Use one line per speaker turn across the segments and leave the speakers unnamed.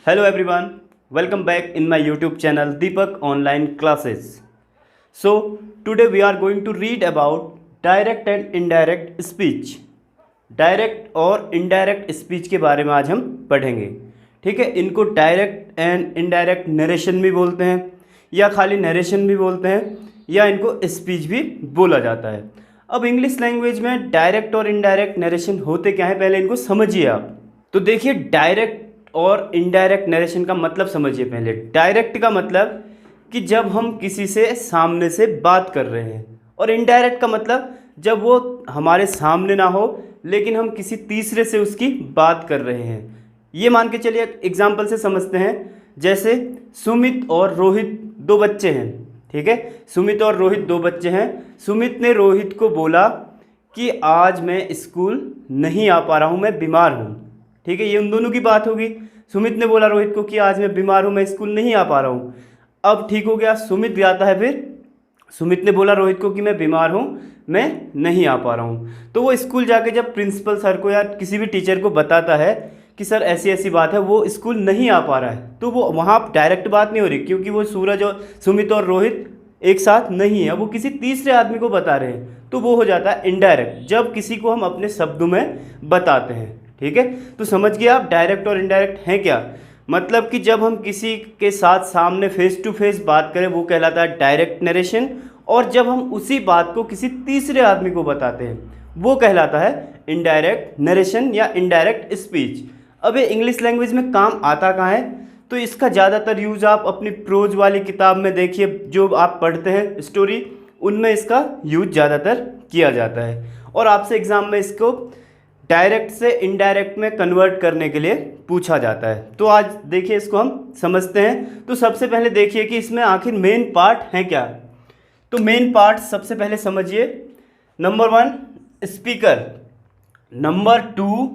Hello everyone, welcome back in my YouTube channel Deepak Online Classes. So today we are going to read about direct and indirect speech. Direct और indirect speech के बारे में आज हम पढ़ेंगे। ठीक है, इनको डायरेक्ट एंड इनडायरेक्ट नरेशन भी बोलते हैं या खाली नरेशन भी बोलते हैं या इनको स्पीच भी बोला जाता है। अब इंग्लिश लैंग्वेज में डायरेक्ट और इनडायरेक्ट नरेशन होते क्या है, पहले इनको समझिए आप। तो देखिए, डायरेक्ट और इनडायरेक्ट नरेशन का मतलब समझिए पहले। डायरेक्ट का मतलब कि जब हम किसी से सामने से बात कर रहे हैं, और इनडायरेक्ट का मतलब जब वो हमारे सामने ना हो लेकिन हम किसी तीसरे से उसकी बात कर रहे हैं। ये मान के चलिए, एग्जाम्पल से समझते हैं। जैसे सुमित और रोहित दो बच्चे हैं। ठीक है, सुमित और रोहित दो बच्चे हैं। सुमित ने रोहित को बोला कि आज मैं स्कूल नहीं आ पा रहा हूँ, मैं बीमार हूँ। ठीक है, ये उन दोनों की बात होगी। सुमित ने बोला रोहित को कि आज मैं बीमार हूँ, मैं स्कूल नहीं आ पा रहा हूँ। अब ठीक हो गया, सुमित जाता है, फिर सुमित ने बोला रोहित को कि मैं बीमार हूँ, मैं नहीं आ पा रहा हूँ। तो वो स्कूल जाके जब प्रिंसिपल सर को या किसी भी टीचर को बताता है कि सर ऐसी ऐसी बात है, वो स्कूल नहीं आ पा रहा है, तो वो वहाँ डायरेक्ट बात नहीं हो रही, क्योंकि वो सूरज और सुमित और रोहित एक साथ नहीं है, वो किसी तीसरे आदमी को बता रहे हैं। तो वो हो जाता है इनडायरेक्ट, जब किसी को हम अपने शब्दों में बताते हैं। ठीक है, तो समझ गए आप डायरेक्ट और इनडायरेक्ट हैं क्या। मतलब कि जब हम किसी के साथ सामने फेस टू फेस बात करें, वो कहलाता है डायरेक्ट नरेशन, और जब हम उसी बात को किसी तीसरे आदमी को बताते हैं, वो कहलाता है इनडायरेक्ट नरेशन या इनडायरेक्ट स्पीच। अब ये इंग्लिश लैंग्वेज में काम आता कहाँ है, तो इसका ज़्यादातर यूज़ आप अपनी प्रोज वाली किताब में देखिए, जो आप पढ़ते हैं स्टोरी, उनमें इसका यूज ज़्यादातर किया जाता है। और आपसे एग्ज़ाम में इसको डायरेक्ट से इनडायरेक्ट में कन्वर्ट करने के लिए पूछा जाता है। तो आज देखिए, इसको हम समझते हैं। तो सबसे पहले देखिए कि इसमें आखिर मेन पार्ट है क्या। तो मेन पार्ट सबसे पहले समझिए। Number 1 speaker, number 2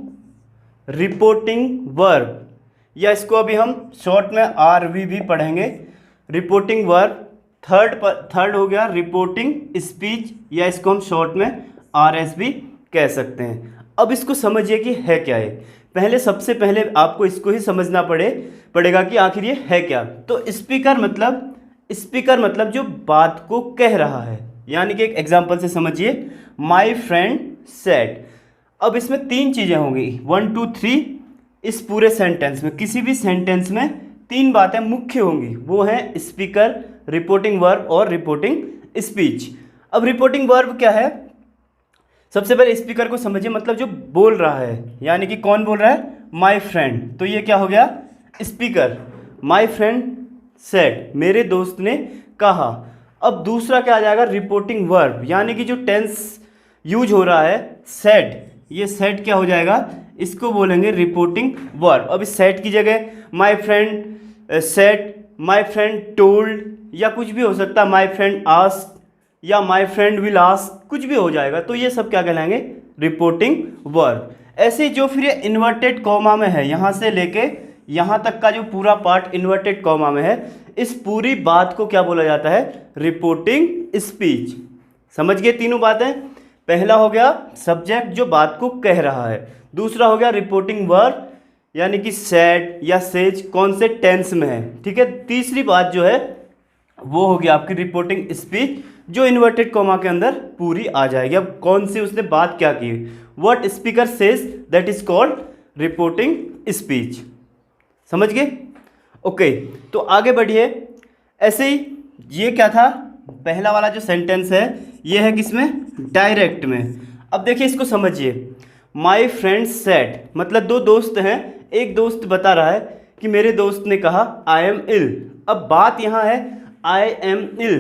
reporting verb, या इसको अभी हम शॉर्ट में आरवी भी पढ़ेंगे, रिपोर्टिंग वर्ब। थर्ड हो गया रिपोर्टिंग स्पीच, या इसको हम शॉर्ट में आरएस भी कह सकते हैं। अब इसको समझिए कि है क्या है। पहले सबसे पहले आपको इसको ही समझना पड़ेगा कि आखिर ये है क्या। तो स्पीकर मतलब जो बात को कह रहा है, यानी कि एक एग्जांपल से समझिए, माय फ्रेंड सेड। अब इसमें 3 चीज़ें होंगी, 1 2 3। इस पूरे सेंटेंस में, किसी भी सेंटेंस में 3 बातें मुख्य होंगी, वो हैं स्पीकर, रिपोर्टिंग वर्ब और रिपोर्टिंग स्पीच। अब रिपोर्टिंग वर्ब क्या है, सबसे पहले स्पीकर को समझिए, मतलब जो बोल रहा है, यानी कि कौन बोल रहा है, माय फ्रेंड। तो ये क्या हो गया, स्पीकर। माय फ्रेंड सेड, मेरे दोस्त ने कहा। अब दूसरा क्या आ जाएगा, रिपोर्टिंग वर्ब, यानी कि जो टेंस यूज हो रहा है, सेड। ये सेड क्या हो जाएगा, इसको बोलेंगे रिपोर्टिंग वर्ब। अब इस सेड की जगह my friend said, my friend told, या कुछ भी हो सकता है, माय फ्रेंड आस्क्ड या माय फ्रेंड विल आस्क, कुछ भी हो जाएगा। तो ये सब क्या कहलाएंगे, रिपोर्टिंग वर्ब। ऐसे जो फिर ये इन्वर्टेड कॉमा में है, यहाँ से लेके यहाँ तक का जो पूरा पार्ट इन्वर्टेड कॉमा में है, इस पूरी बात को क्या बोला जाता है, रिपोर्टिंग स्पीच। समझ गए तीनों बातें। पहला हो गया सब्जेक्ट, जो बात को कह रहा है। दूसरा हो गया रिपोर्टिंग वर्ब, यानी कि सेड या सेज, कौन से टेंस में है। ठीक है, तीसरी बात जो है वो होगी आपकी रिपोर्टिंग स्पीच, जो इन्वर्टेड कॉमा के अंदर पूरी आ जाएगी। अब कौन सी उसने बात क्या की, what speaker says that is called reporting speech. समझ गए, ओके। तो आगे बढ़िए। ऐसे ही ये क्या था, पहला वाला जो सेंटेंस है ये है किसमें, डायरेक्ट में। अब देखिए इसको समझिए, माय फ्रेंड सेड, मतलब दो दोस्त हैं, एक दोस्त बता रहा है कि मेरे दोस्त ने कहा आई एम इल। अब बात यहाँ है आई एम इल,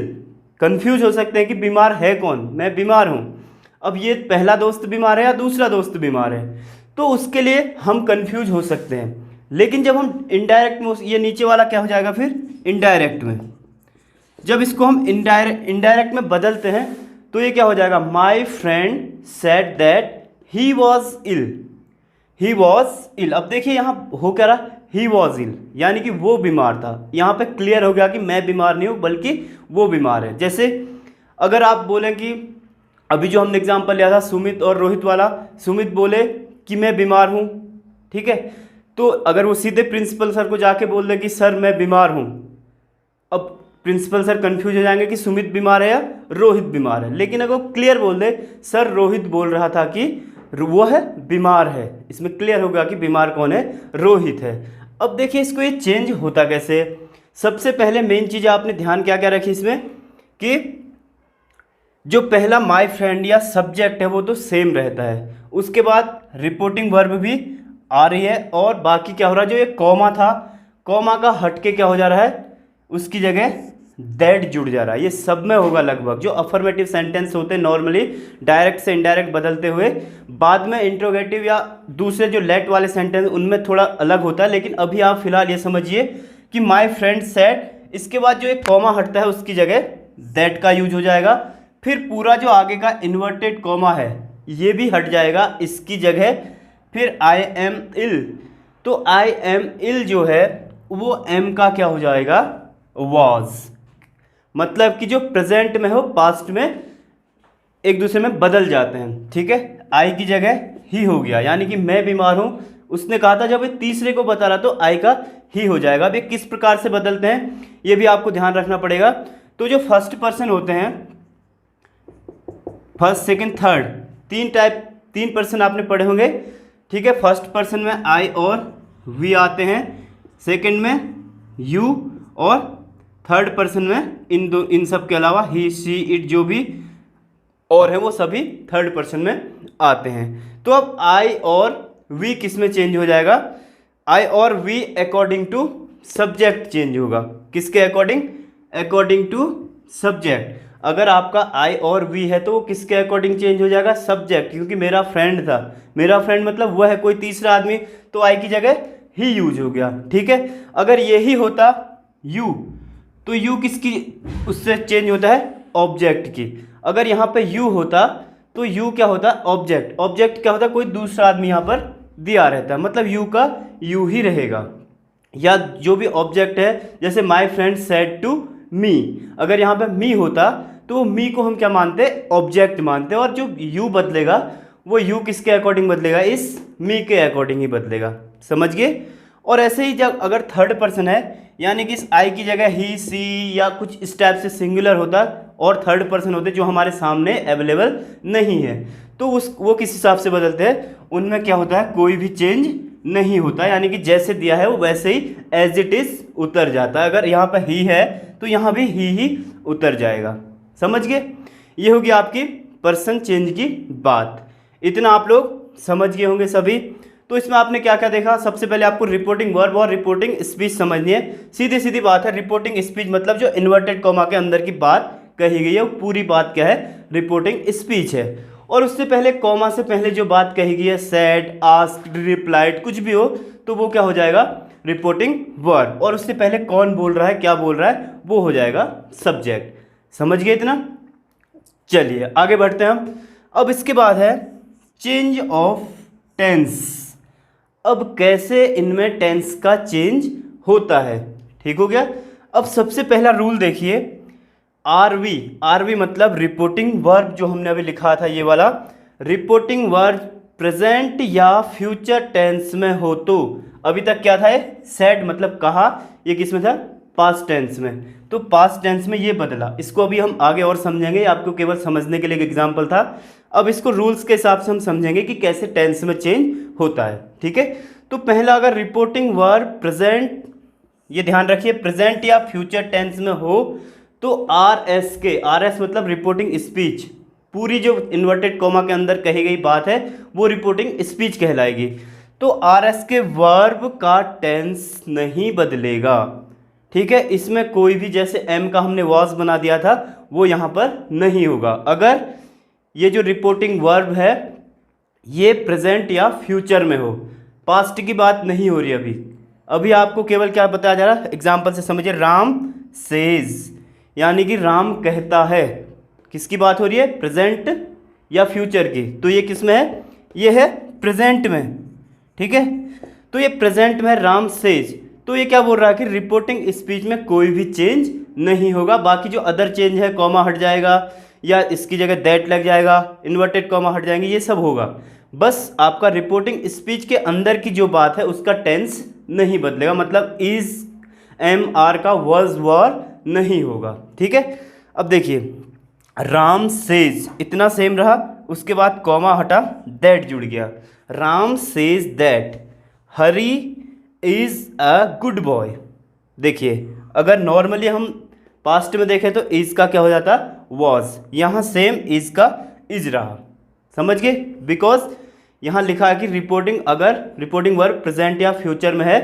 कंफ्यूज हो सकते हैं कि बीमार है कौन, मैं बीमार हूँ। अब ये पहला दोस्त बीमार है या दूसरा दोस्त बीमार है, तो उसके लिए हम कंफ्यूज हो सकते हैं। लेकिन जब हम इनडायरेक्ट में, ये नीचे वाला क्या हो जाएगा फिर, इनडायरेक्ट में, जब इसको हम इनडायरेक्ट में बदलते हैं तो ये क्या हो जाएगा, my friend said that he was ill, he was ill. अब देखिए यहाँ हो क्या रहा, ही वॉज इल, यानी कि वो बीमार था। यहाँ पे क्लियर हो गया कि मैं बीमार नहीं हूँ बल्कि वो बीमार है। जैसे अगर आप बोलें कि अभी जो हमने एग्जांपल लिया था सुमित और रोहित वाला, सुमित बोले कि मैं बीमार हूँ, ठीक है, तो अगर वो सीधे प्रिंसिपल सर को जाके बोल दे कि सर मैं बीमार हूँ, अब प्रिंसिपल सर कंफ्यूज हो जाएंगे कि सुमित बीमार है या रोहित बीमार है। लेकिन अगर वो क्लियर बोल दे सर रोहित बोल रहा था कि वो है बीमार है, इसमें क्लियर होगा कि बीमार कौन है, रोहित है। अब देखिए इसको ये चेंज होता कैसे। सबसे पहले मेन चीज़ आपने ध्यान क्या क्या रखी इसमें कि जो पहला माय फ्रेंड या सब्जेक्ट है वो तो सेम रहता है, उसके बाद रिपोर्टिंग वर्ब भी आ रही है, और बाकी क्या हो रहा है, जो ये कॉमा था, कॉमा का हटके क्या हो जा रहा है, उसकी जगह दैट जुड़ जा रहा है। ये सब में होगा लगभग। जो अफर्मेटिव सेंटेंस होते हैं नॉर्मली डायरेक्ट से इनडायरेक्ट बदलते हुए, बाद में इंट्रोगेटिव या दूसरे जो लेट वाले सेंटेंस उनमें थोड़ा अलग होता है। लेकिन अभी आप फिलहाल ये समझिए कि माय फ्रेंड सेड, इसके बाद जो एक कॉमा हटता है उसकी जगह दैट का यूज हो जाएगा। फिर पूरा जो आगे का इन्वर्टेड कॉमा है ये भी हट जाएगा, इसकी जगह फिर आई एम इल, तो आई एम इल जो है वो एम का क्या हो जाएगा, वॉज। मतलब कि जो प्रेजेंट में हो पास्ट में एक दूसरे में बदल जाते हैं, ठीक है। आई की जगह ही हो गया, यानी कि मैं बीमार हूँ, उसने कहा था जब ये तीसरे को बता रहा तो आई का ही हो जाएगा। अब ये किस प्रकार से बदलते हैं ये भी आपको ध्यान रखना पड़ेगा। तो जो फर्स्ट पर्सन होते हैं, फर्स्ट सेकंड थर्ड, तीन पर्सन आपने पढ़े होंगे, ठीक है। फर्स्ट पर्सन में आई और वी आते हैं, सेकंड में यू, और थर्ड पर्सन में इन सब के अलावा ही शी इट जो भी और है वो सभी थर्ड पर्सन में आते हैं। तो अब आई और वी किस में चेंज हो जाएगा, आई और we according to subject change होगा। किसके अकॉर्डिंग, अकॉर्डिंग टू सब्जेक्ट। अगर आपका आई और वी है तो वो किसके अकॉर्डिंग चेंज हो जाएगा, सब्जेक्ट। क्योंकि मेरा फ्रेंड था, मेरा फ्रेंड मतलब वह है कोई तीसरा आदमी, तो आई की जगह ही यूज हो गया, ठीक है। अगर यही होता यू, तो यू किसकी उससे चेंज होता है, ऑब्जेक्ट की। अगर यहाँ पे यू होता तो यू क्या होता, ऑब्जेक्ट। ऑब्जेक्ट क्या होता, कोई दूसरा आदमी यहाँ पर दिया रहता है, मतलब यू का यू ही रहेगा। या जो भी ऑब्जेक्ट है, जैसे my friend said to me, अगर यहाँ पे मी होता तो मी को हम क्या मानते, ऑब्जेक्ट मानते, और जो यू बदलेगा वो यू किसके अकॉर्डिंग बदलेगा, इस मी के अकॉर्डिंग ही बदलेगा, समझ गए। और ऐसे ही जब अगर थर्ड पर्सन है, यानी कि इस आई की जगह ही सी या कुछ इस टाइप से सिंगुलर होता और थर्ड पर्सन होते जो हमारे सामने अवेलेबल नहीं है, तो वो किस हिसाब से बदलते हैं, उनमें क्या होता है, कोई भी चेंज नहीं होता, यानी कि जैसे दिया है वो वैसे ही एज इट इज उतर जाता है। अगर यहाँ पर ही है तो यहाँ भी ही उतर जाएगा, समझ गए। ये होगी आपकी पर्सन चेंज की बात। इतना आप लोग समझ गए होंगे सभी। तो इसमें आपने क्या क्या देखा, सबसे पहले आपको रिपोर्टिंग वर्ब और रिपोर्टिंग स्पीच समझनी है। सीधी सीधी बात है, रिपोर्टिंग स्पीच मतलब जो इन्वर्टेड कॉमा के अंदर की बात कही गई है वो पूरी बात क्या है, रिपोर्टिंग स्पीच है। और उससे पहले कॉमा से पहले जो बात कही गई है, सेड, आस्क्ड, रिप्लाइड, कुछ भी हो तो वो क्या हो जाएगा, रिपोर्टिंग वर्ब। और उससे पहले कौन बोल रहा है, क्या बोल रहा है, वो हो जाएगा सब्जेक्ट। समझ गए इतना। चलिए आगे बढ़ते हैं हम। अब इसके बाद है चेंज ऑफ टेंस। अब कैसे इनमें टेंस का चेंज होता है, ठीक हो गया। अब सबसे पहला रूल देखिए, आरवी। आरवी मतलब रिपोर्टिंग वर्ब, जो हमने अभी लिखा था ये वाला, रिपोर्टिंग वर्ब प्रेजेंट या फ्यूचर टेंस में हो तो, अभी तक क्या था, ये सेड मतलब कहा, ये किस में था, पास्ट टेंस में। तो पास्ट टेंस में ये बदला, इसको अभी हम आगे और समझेंगे, आपको केवल समझने के लिए एक एग्जाम्पल था। अब इसको रूल्स के हिसाब से हम समझेंगे कि कैसे टेंस में चेंज होता है, ठीक है। तो पहला, अगर रिपोर्टिंग वर्ब प्रेजेंट, ये ध्यान रखिए, प्रेजेंट या फ्यूचर टेंस में हो तो आर एस के, आर एस मतलब रिपोर्टिंग स्पीच, पूरी जो इन्वर्टेड कॉमा के अंदर कही गई बात है वो रिपोर्टिंग स्पीच कहलाएगी। तो आर एस के वर्ब का टेंस नहीं बदलेगा, ठीक है। इसमें कोई भी, जैसे एम का हमने वॉज बना दिया था, वो यहाँ पर नहीं होगा। अगर ये जो रिपोर्टिंग वर्ब है ये प्रेजेंट या फ्यूचर में हो, पास्ट की बात नहीं हो रही अभी आपको केवल क्या बताया जा रहा है, एग्जाम्पल से समझिए। राम सेज, यानी कि राम कहता है, किसकी बात हो रही है, प्रेजेंट या फ्यूचर की। तो ये किस में है, ये है प्रेजेंट में, ठीक है। तो ये प्रेजेंट में राम सेज, तो ये क्या बोल रहा है कि रिपोर्टिंग स्पीच में कोई भी चेंज नहीं होगा। बाकी जो अदर चेंज है, कॉमा हट जाएगा या इसकी जगह दैट लग जाएगा, इन्वर्टेड कॉमा हट जाएंगे, ये सब होगा। बस आपका रिपोर्टिंग स्पीच के अंदर की जो बात है उसका टेंस नहीं बदलेगा, मतलब इज एम आर का वॉज वर नहीं होगा। ठीक है, अब देखिए राम सेज इतना सेम रहा, उसके बाद कॉमा हटा, दैट जुड़ गया। Ram says that Hari is a good boy. देखिए अगर नॉर्मली हम पास्ट में देखें तो इज का क्या हो जाता, वॉज, यहाँ सेम इज का इज रहा। समझ गए, बिकॉज यहाँ लिखा है कि रिपोर्टिंग, अगर रिपोर्टिंग वर्ब प्रेजेंट या फ्यूचर में है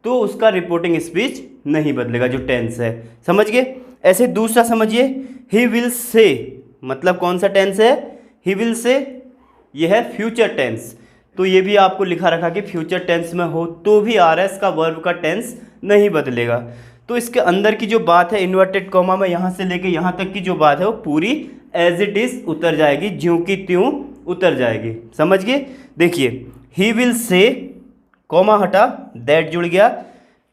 तो उसका रिपोर्टिंग स्पीच नहीं बदलेगा, जो टेंस है। समझ गए। ऐसे दूसरा समझिए, ही विल से, मतलब कौन सा टेंस है, ही विल से, यह है फ्यूचर टेंस। तो ये भी आपको लिखा रखा कि फ्यूचर टेंस में हो तो भी आर एस का वर्ब का टेंस नहीं बदलेगा। तो इसके अंदर की जो बात है इन्वर्टेड कॉमा में यहाँ से लेके यहाँ तक की जो बात है वो पूरी एज इट इज उतर जाएगी, ज्यों की त्यों उतर जाएगी। समझ गए। देखिए ही विल से, कॉमा हटा, दैट जुड़ गया,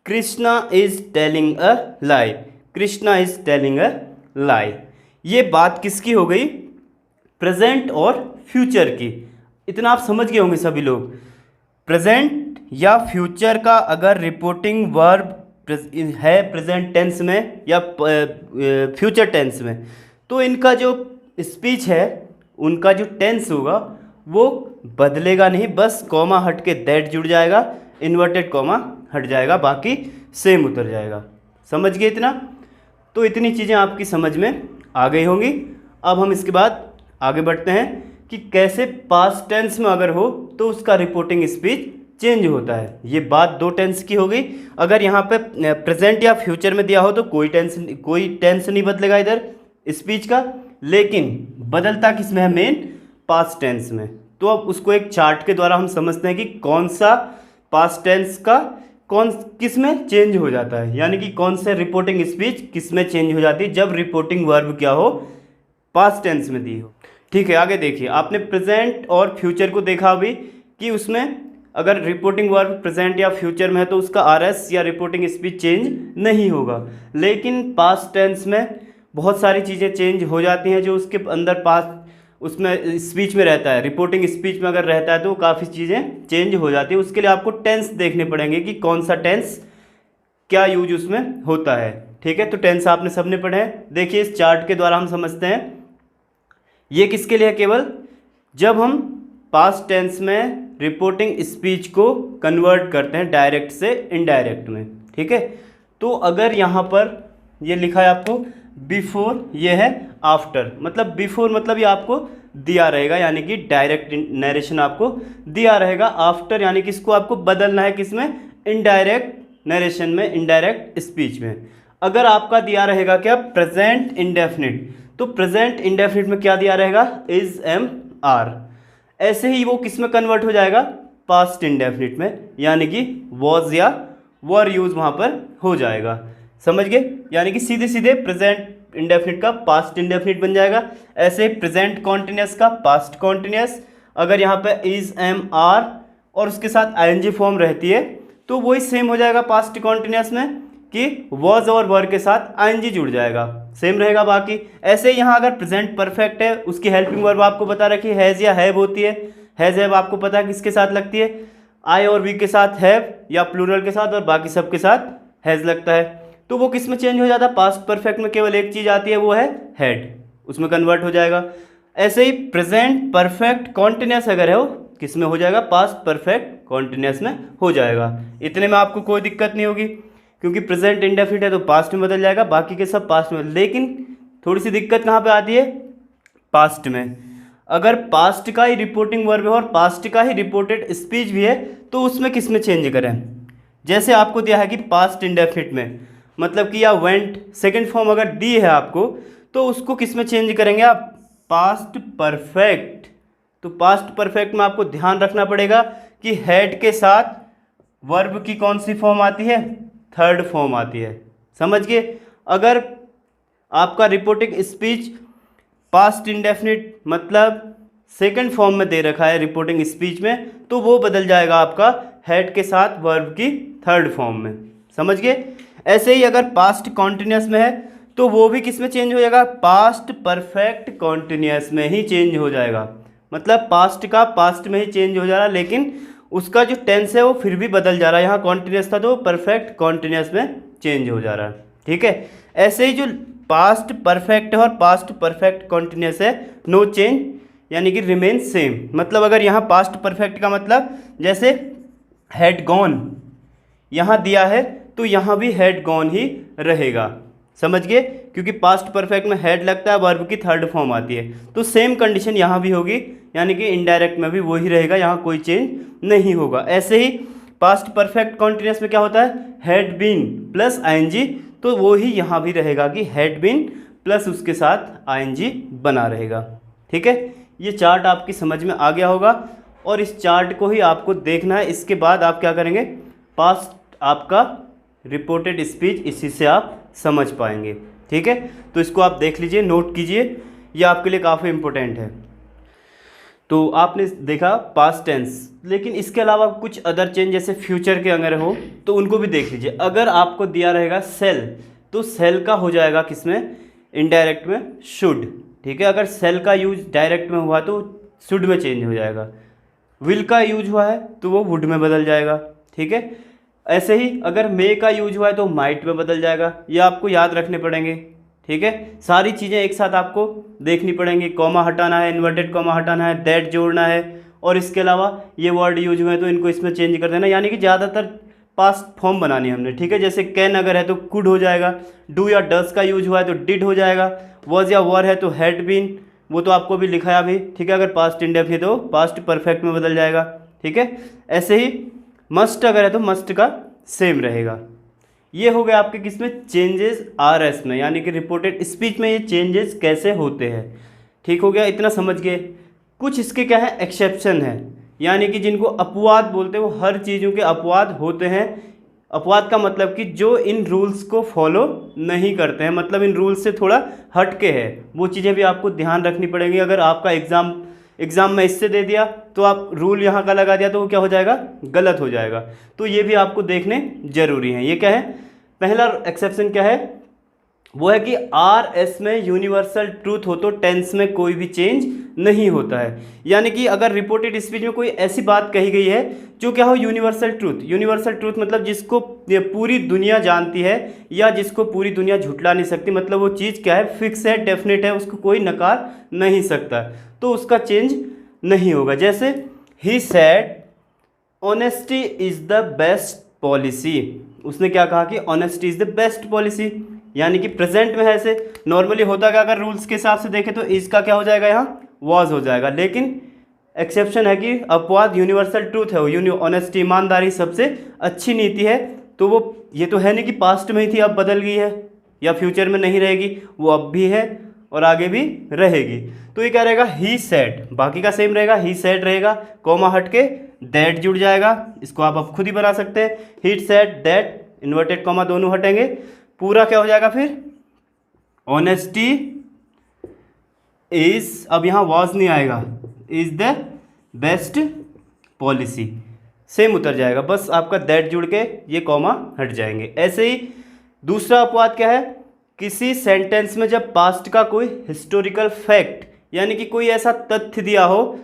Krishna is telling a lie, Krishna is telling a lie. ये बात किसकी हो गई, प्रेजेंट और फ्यूचर की। इतना आप समझ गए होंगे सभी लोग। प्रेजेंट या फ्यूचर का अगर रिपोर्टिंग वर्ब है प्रेजेंट टेंस में या फ्यूचर टेंस में, तो इनका जो स्पीच है उनका जो टेंस होगा वो बदलेगा नहीं, बस कॉमा हट के दैट जुड़ जाएगा, इन्वर्टेड कॉमा हट जाएगा, बाकी सेम उतर जाएगा। समझ गए इतना। तो इतनी चीज़ें आपकी समझ में आ गई होंगी। अब हम इसके बाद आगे बढ़ते हैं कि कैसे पास्ट टेंस में अगर हो तो उसका रिपोर्टिंग स्पीच चेंज होता है। ये बात दो टेंस की हो गई। अगर यहाँ पे प्रेजेंट या फ्यूचर में दिया हो तो कोई टेंस नहीं बदलेगा इधर स्पीच का, लेकिन बदलता किस में है, मेन पास्ट टेंस में। तो अब उसको एक चार्ट के द्वारा हम समझते हैं कि कौन सा पास्ट टेंस का कौन किस में चेंज हो जाता है, यानी कि कौन से रिपोर्टिंग स्पीच किस में चेंज हो जाती है जब रिपोर्टिंग वर्ब क्या हो, पास्ट टेंस में दी हो। ठीक है, आगे देखिए, आपने प्रेजेंट और फ्यूचर को देखा अभी कि उसमें अगर रिपोर्टिंग वर्ब प्रेजेंट या फ्यूचर में है तो उसका आरएस या रिपोर्टिंग स्पीच चेंज नहीं होगा, लेकिन पास्ट टेंस में बहुत सारी चीज़ें चेंज हो जाती हैं जो उसके अंदर पास्ट उसमें स्पीच में रहता है। रिपोर्टिंग स्पीच में अगर रहता है तो काफ़ी चीज़ें चेंज हो जाती है। उसके लिए आपको टेंस देखने पड़ेंगे कि कौन सा टेंस क्या यूज उसमें होता है। ठीक है, तो टेंस आपने सबने पढ़े हैं। देखिए इस चार्ट के द्वारा हम समझते हैं ये किसके लिए है, केवल जब हम पास्ट टेंस में रिपोर्टिंग स्पीच को कन्वर्ट करते हैं डायरेक्ट से इनडायरेक्ट में। ठीक है, तो अगर यहाँ पर ये लिखा है आपको बिफोर, ये है आफ्टर, मतलब बिफोर मतलब ये आपको दिया रहेगा यानी कि डायरेक्ट नरेशन आपको दिया रहेगा। आफ्टर यानी कि इसको आपको बदलना है किसमें, इनडायरेक्ट नरेशन में, इनडायरेक्ट स्पीच में। अगर आपका दिया रहेगा क्या, प्रेजेंट इंडेफिनिट, तो प्रेजेंट इंडेफिनिट में क्या दिया रहेगा, इज एम आर। ऐसे ही वो किस में कन्वर्ट हो जाएगा, पास्ट इंडेफिनिट में, यानी कि वॉज या वर यूज वहाँ पर हो जाएगा। समझ गए, यानी कि सीधे सीधे प्रेजेंट इंडेफिनिट का पास्ट इंडेफिनिट बन जाएगा। ऐसे प्रेजेंट कॉन्टिन्यूस का पास्ट कॉन्टिन्यूस, अगर यहाँ पे इज एम आर और उसके साथ आईएनजी फॉर्म रहती है तो वही सेम हो जाएगा पास्ट कॉन्टिन्यूस में कि वॉज और वर के साथ आईएनजी जुड़ जाएगा, सेम रहेगा बाकी। ऐसे ही यहाँ अगर प्रेजेंट परफेक्ट है उसकी हेल्पिंग वर्ब आपको बता रखी है, हैज़ या हैव होती है। हैज़ हैव आपको पता है किसके साथ लगती है, आई और वी के साथ हैव या प्लूरल के साथ, और बाकी सब के साथ हैज़ लगता है। तो वो किस में चेंज हो जाता है, पास्ट परफेक्ट में केवल एक चीज़ आती है, वो है हैड, उसमें कन्वर्ट हो जाएगा। ऐसे ही प्रेजेंट परफेक्ट कॉन्टिन्यूस अगर है वो किस में हो जाएगा, पास्ट परफेक्ट कॉन्टिन्यूस में हो जाएगा। इतने में आपको कोई दिक्कत नहीं होगी क्योंकि प्रेजेंट इंडेफिनिट है तो पास्ट में बदल जाएगा, बाकी के सब पास्ट में। लेकिन थोड़ी सी दिक्कत कहाँ पे आती है, पास्ट में। अगर पास्ट का ही रिपोर्टिंग वर्ब है और पास्ट का ही रिपोर्टेड स्पीच भी है तो उसमें किस में चेंज करें। जैसे आपको दिया है कि पास्ट इंडेफिनिट में, मतलब कि या वेंट सेकंड फॉर्म अगर दी है आपको तो उसको किस में चेंज करेंगे आप, पास्ट परफेक्ट। तो पास्ट परफेक्ट में आपको ध्यान रखना पड़ेगा कि हैड के साथ वर्ब की कौन सी फॉर्म आती है, थर्ड फॉर्म आती है। समझ गए। अगर आपका रिपोर्टिंग स्पीच पास्ट इंडेफिनिट मतलब सेकंड फॉर्म में दे रखा है रिपोर्टिंग स्पीच में, तो वो बदल जाएगा आपका हैड के साथ वर्ब की थर्ड फॉर्म में। समझ गए। ऐसे ही अगर पास्ट कॉन्टिन्यूस में है तो वो भी किस में चेंज हो जाएगा, पास्ट परफेक्ट कॉन्टिन्यूस में ही चेंज हो जाएगा। मतलब पास्ट का पास्ट में ही चेंज हो जा रहा है, लेकिन उसका जो टेंस है वो फिर भी बदल जा रहा है। यहाँ कॉन्टिन्यूस था तो परफेक्ट कॉन्टिन्यूस में चेंज हो जा रहा है। ठीक है, ऐसे ही जो पास्ट परफेक्ट है और पास्ट परफेक्ट कॉन्टिन्यूस है, नो चेंज यानी कि रिमेन सेम। मतलब अगर यहाँ पास्ट परफेक्ट का मतलब जैसे हैड गॉन यहाँ दिया है तो यहाँ भी हैड गॉन ही रहेगा, समझ गए, क्योंकि पास्ट परफेक्ट में हैड लगता है, वर्ब की थर्ड फॉर्म आती है। तो सेम कंडीशन यहाँ भी होगी, यानी कि इनडायरेक्ट में भी वही रहेगा, यहाँ कोई चेंज नहीं होगा। ऐसे ही पास्ट परफेक्ट कॉन्टिन्यूस में क्या होता है, हैड बीन प्लस आईएनजी, तो वो ही यहाँ भी रहेगा कि हैड बीन प्लस उसके साथ आईएनजी बना रहेगा। ठीक है, ये चार्ट आपकी समझ में आ गया होगा और इस चार्ट को ही आपको देखना है। इसके बाद आप क्या करेंगे, पास्ट आपका रिपोर्टेड स्पीच इसी से आप समझ पाएंगे। ठीक है, तो इसको आप देख लीजिए, नोट कीजिए, ये आपके लिए काफ़ी इम्पोर्टेंट है। तो आपने देखा पास्ट टेंस, लेकिन इसके अलावा कुछ अदर चेंज जैसे फ्यूचर के अगर हो तो उनको भी देख लीजिए। अगर आपको दिया रहेगा सेल, तो सेल का हो जाएगा किसमें, इनडायरेक्ट में शुड। ठीक है, अगर सेल का यूज डायरेक्ट में हुआ तो शुड में चेंज हो जाएगा। विल का यूज हुआ है तो वो वुड में बदल जाएगा। ठीक है, ऐसे ही अगर मे का यूज हुआ है तो माइट में बदल जाएगा। ये आपको याद रखने पड़ेंगे। ठीक है, सारी चीज़ें एक साथ आपको देखनी पड़ेंगी। कॉमा हटाना है, इन्वर्टेड कॉमा हटाना है, दैट जोड़ना है, और इसके अलावा ये वर्ड यूज हुए हैं तो इनको इसमें चेंज कर देना, यानी कि ज़्यादातर पास्ट फॉर्म बनानी है हमने। ठीक है, जैसे कैन अगर है तो कुड हो जाएगा, डू या डस का यूज हुआ है तो डिड हो जाएगा, वॉज या वर है तो हैड बीन, वो तो आपको भी लिखाया भी। ठीक है, अगर पास्ट इंडेफिनिट है तो पास्ट परफेक्ट में बदल जाएगा। ठीक है, ऐसे ही मस्ट अगर है तो मस्ट का सेम रहेगा। ये हो गया आपके किसमें, चेंजेस आरएस में, यानी कि रिपोर्टेड स्पीच में ये चेंजेस कैसे होते हैं। ठीक हो गया, इतना समझ गए। कुछ इसके क्या है, एक्सेप्शन है, यानी कि जिनको अपवाद बोलते हैं, वो हर चीज़ों के अपवाद होते हैं। अपवाद का मतलब कि जो इन रूल्स को फॉलो नहीं करते हैं, मतलब इन रूल्स से थोड़ा हटके है, वो चीज़ें भी आपको ध्यान रखनी पड़ेंगी। अगर आपका एग्ज़ाम में इससे दे दिया तो आप रूल यहाँ का लगा दिया तो वो क्या हो जाएगा, गलत हो जाएगा। तो ये भी आपको देखने जरूरी है। ये क्या है, पहला एक्सेप्शन क्या है, वो है कि आर एस में यूनिवर्सल ट्रूथ हो तो टेंस में कोई भी चेंज नहीं होता है। यानी कि अगर रिपोर्टेड स्पीच में कोई ऐसी बात कही गई है जो क्या हो, यूनिवर्सल ट्रूथ। यूनिवर्सल ट्रूथ मतलब जिसको पूरी दुनिया जानती है या जिसको पूरी दुनिया झुठला नहीं सकती, मतलब वो चीज़ क्या है, फिक्स है, डेफिनेट है, उसको कोई नकार नहीं सकता, तो उसका चेंज नहीं होगा। जैसे he said honesty is the best policy, उसने क्या कहा कि honesty is the best policy, यानी कि प्रेजेंट में है। ऐसे नॉर्मली होता है, अगर रूल्स के हिसाब से देखें तो इसका क्या हो जाएगा, यहाँ वॉज हो जाएगा, लेकिन एक्सेप्शन है कि अपवाद यूनिवर्सल ट्रूथ है, वो ऑनेस्टी ईमानदारी सबसे अच्छी नीति है, तो वो ये तो है नहीं कि पास्ट में ही थी अब बदल गई है या फ्यूचर में नहीं रहेगी, वो अब भी है और आगे भी रहेगी। तो ये क्या रहेगा, ही सेड, बाकी का सेम रहेगा, ही सेड रहेगा, कॉमा हट के दैट जुड़ जाएगा, इसको आप खुद ही बना सकते हैं। He said that, inverted comma दोनों हटेंगे, पूरा क्या हो जाएगा फिर, ऑनेस्टी इज, अब यहाँ वॉज नहीं आएगा, is the best policy, same उतर जाएगा, बस आपका दैट जुड़ के ये कॉमा हट जाएंगे। ऐसे ही दूसरा अपवाद क्या है, किसी सेंटेंस में जब पास्ट का कोई हिस्टोरिकल फैक्ट, यानी कि कोई ऐसा तथ्य दिया हो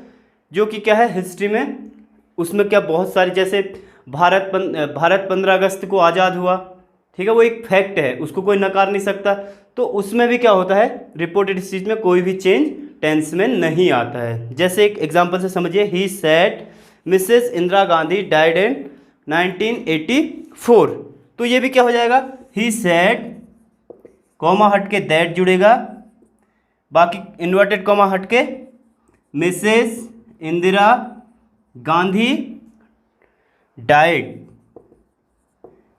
जो कि क्या है, हिस्ट्री में उसमें क्या बहुत सारी, जैसे भारत 15 अगस्त को आज़ाद हुआ, ठीक है, वो एक फैक्ट है, उसको कोई नकार नहीं सकता, तो उसमें भी क्या होता है, रिपोर्टेड स्पीच में कोई भी चेंज टेंस में नहीं आता है। जैसे एक एग्जांपल से समझिए, he said Mrs Indira Gandhi died in 1984, तो ये भी क्या हो जाएगा, ही सेड कॉमा हट के दैट जुड़ेगा, बाकी इन्वर्टेड कॉमा हट के Mrs Indira Gandhi died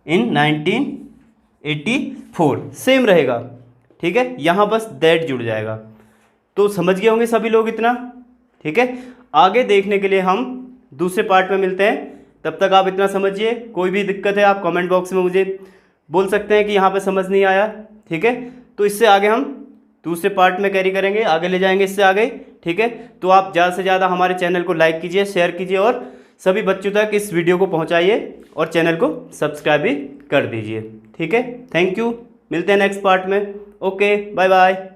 in 1984, same रहेगा। ठीक है, यहाँ बस दैट जुड़ जाएगा। तो समझ गए होंगे सभी लोग इतना। ठीक है, आगे देखने के लिए हम दूसरे पार्ट में मिलते हैं, तब तक आप इतना समझिए। कोई भी दिक्कत है आप कमेंट बॉक्स में मुझे बोल सकते हैं कि यहाँ पे समझ नहीं आया। ठीक है, तो इससे आगे हम दूसरे पार्ट में कैरी करेंगे, आगे ले जाएंगे इससे आगे। ठीक है, तो आप ज़्यादा से ज़्यादा हमारे चैनल को लाइक कीजिए, शेयर कीजिए और सभी बच्चों तक इस वीडियो को पहुंचाइए और चैनल को सब्सक्राइब भी कर दीजिए। ठीक है, थैंक यू, मिलते हैं नेक्स्ट पार्ट में। Okay, bye bye.